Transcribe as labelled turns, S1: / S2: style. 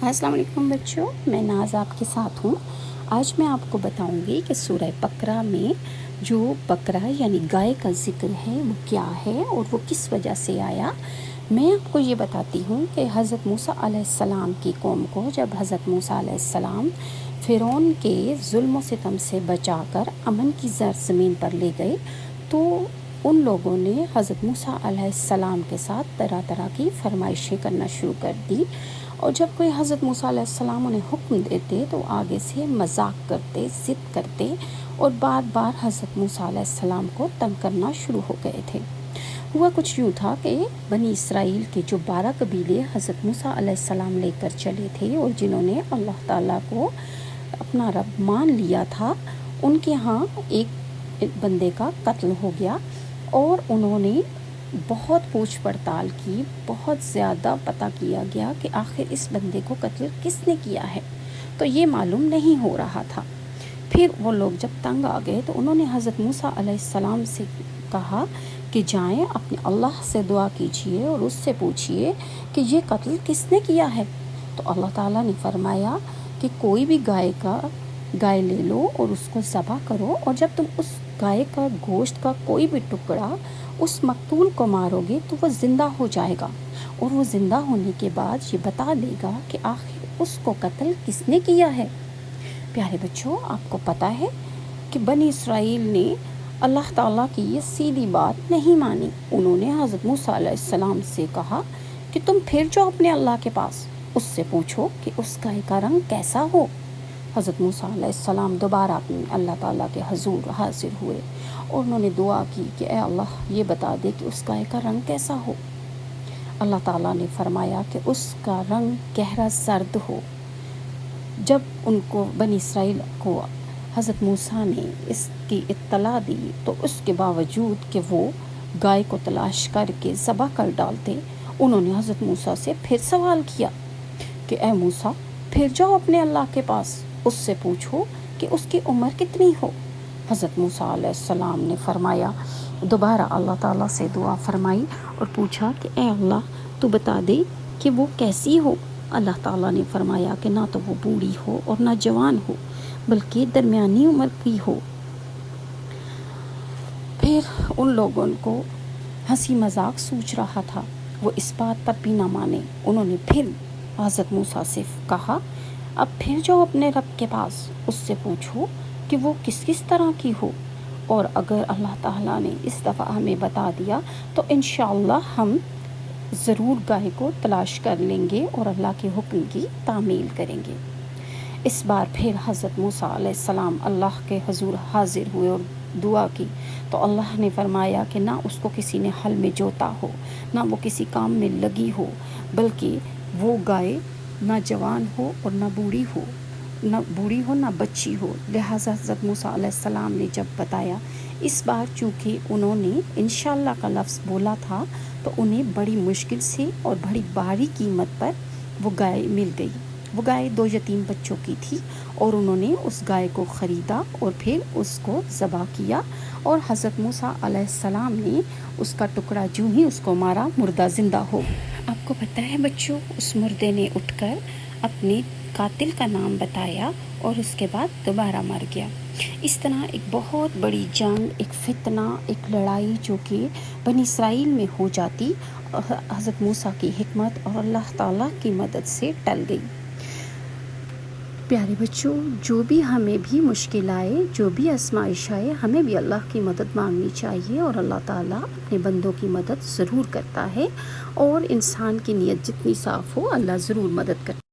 S1: السلام علیکم بچوں، میں ناز آپ کے ساتھ ہوں۔ آج میں آپ کو بتاؤں گی کہ سورہ بقرہ میں جو بقرہ یعنی گائے کا ذکر ہے وہ کیا ہے اور وہ کس وجہ سے آیا۔ میں آپ کو یہ بتاتی ہوں کہ حضرت موسیٰ علیہ السلام کی قوم کو جب حضرت موسیٰ علیہ السلام فرعون کے ظلم و ستم سے بچا کر امن کی زمین پر لے گئے تو ان لوگوں نے حضرت موسیٰ علیہ السلام کے ساتھ طرح طرح کی فرمائشیں کرنا شروع کر دی، اور جب کوئی حضرت موسیٰ علیہ السلام انہیں حکم دیتے تو آگے سے مذاق کرتے، ضد کرتے اور بار بار حضرت موسیٰ علیہ السلام کو تنگ کرنا شروع ہو گئے تھے۔ ہوا کچھ یوں تھا کہ بنی اسرائیل کے جو 12 قبیلے حضرت موسیٰ علیہ السلام لے کر چلے تھے اور جنہوں نے اللہ تعالیٰ کو اپنا رب مان لیا تھا، ان کے ہاں ایک بندے کا قتل ہو گیا، اور انہوں نے بہت پوچھ پڑتال کی، بہت زیادہ پتہ کیا گیا کہ آخر اس بندے کو قتل کس نے کیا ہے، تو یہ معلوم نہیں ہو رہا تھا۔ پھر وہ لوگ جب تنگ آ گئے تو انہوں نے حضرت موسیٰ علیہ السلام سے کہا کہ جائیں اپنے اللہ سے دعا کیجئے اور اس سے پوچھئے کہ یہ قتل کس نے کیا ہے۔ تو اللہ تعالیٰ نے فرمایا کہ کوئی بھی گائے لے لو اور اس کو ذبح کرو، اور جب تم اس گائے کا گوشت کا کوئی بھی ٹکڑا اس مقتول کو مارو گے تو وہ زندہ ہو جائے گا، اور وہ زندہ ہونے کے بعد یہ بتا دے گا کہ آخر اس کو قتل کس نے کیا ہے۔ پیارے بچوں، آپ کو پتہ ہے کہ بنی اسرائیل نے اللہ تعالیٰ کی یہ سیدھی بات نہیں مانی۔ انہوں نے حضرت موسیٰ علیہ السلام سے کہا کہ تم پھر جاؤ اپنے اللہ کے پاس، اس سے پوچھو کہ اس گائے کا رنگ کیسا ہو۔ حضرت موسیٰ علیہ السلام دوبارہ اپنے اللہ تعالیٰ کے حضور حاضر ہوئے اور انہوں نے دعا کی کہ اے اللہ یہ بتا دے کہ اس گائے کا رنگ کیسا ہو۔ اللہ تعالیٰ نے فرمایا کہ اس کا رنگ گہرا زرد ہو۔ جب ان کو بنی اسرائیل کو حضرت موسیٰ نے اس کی اطلاع دی تو اس کے باوجود کہ وہ گائے کو تلاش کر کے ذبح کر ڈالتے، انہوں نے حضرت موسیٰ سے پھر سوال کیا کہ اے موسیٰ پھر جاؤ اپنے اللہ کے پاس، اس سے پوچھو کہ اس کی عمر کتنی ہو۔ حضرت موسیٰ علیہ السلام نے فرمایا، دوبارہ اللہ تعالیٰ سے دعا فرمائی اور پوچھا کہ اے اللہ تو بتا دے کہ وہ کیسی ہو۔ اللہ تعالیٰ نے فرمایا کہ نہ تو وہ بوڑھی ہو اور نہ جوان ہو، بلکہ درمیانی عمر کی ہو۔ پھر ان لوگوں کو ہنسی مذاق سوچ رہا تھا، وہ اس بات پر بھی نہ مانے۔ انہوں نے پھر حضرت موسیٰ سے کہا اب پھر جاؤ اپنے رب کے پاس، اس سے پوچھو کہ وہ کس کس طرح کی ہو، اور اگر اللہ تعالیٰ نے اس دفعہ ہمیں بتا دیا تو انشاءاللہ ہم ضرور گائے کو تلاش کر لیں گے اور اللہ کے حکم کی تعمیل کریں گے۔ اس بار پھر حضرت موسیٰ علیہ السلام اللہ کے حضور حاضر ہوئے اور دعا کی تو اللہ نے فرمایا کہ نہ اس کو کسی نے حل میں جوتا ہو، نہ وہ کسی کام میں لگی ہو، بلکہ وہ گائے نہ جوان ہو اور نہ بوڑھی ہو نہ بچی ہو۔ لہٰذا حضرت موسیٰ علیہ السلام نے جب بتایا، اس بار چونکہ انہوں نے انشاءاللہ کا لفظ بولا تھا تو انہیں بڑی مشکل سے اور بڑی بھاری قیمت پر وہ گائے مل گئی۔ وہ گائے 2 یتیم بچوں کی تھی، اور انہوں نے اس گائے کو خریدا اور پھر اس کو ذبح کیا، اور حضرت موسیٰ علیہ السلام نے اس کا ٹکڑا جو ہی اس کو مارا، مردہ زندہ ہو۔ آپ کو پتہ ہے بچوں، اس مردے نے اٹھ کر اپنے قاتل کا نام بتایا اور اس کے بعد دوبارہ مر گیا۔ اس طرح ایک بہت بڑی جنگ، ایک فتنہ، ایک لڑائی جو کہ بنی اسرائیل میں ہو جاتی، حضرت موسیٰ کی حکمت اور اللہ تعالیٰ کی مدد سے ٹل گئی۔ پیارے بچوں، جو بھی ہمیں بھی مشکل آئے، جو بھی آزمائش آئے، ہمیں بھی اللہ کی مدد مانگنی چاہیے، اور اللہ تعالیٰ اپنے بندوں کی مدد ضرور کرتا ہے، اور انسان کی نیت جتنی صاف ہو اللہ ضرور مدد کرتا ہے۔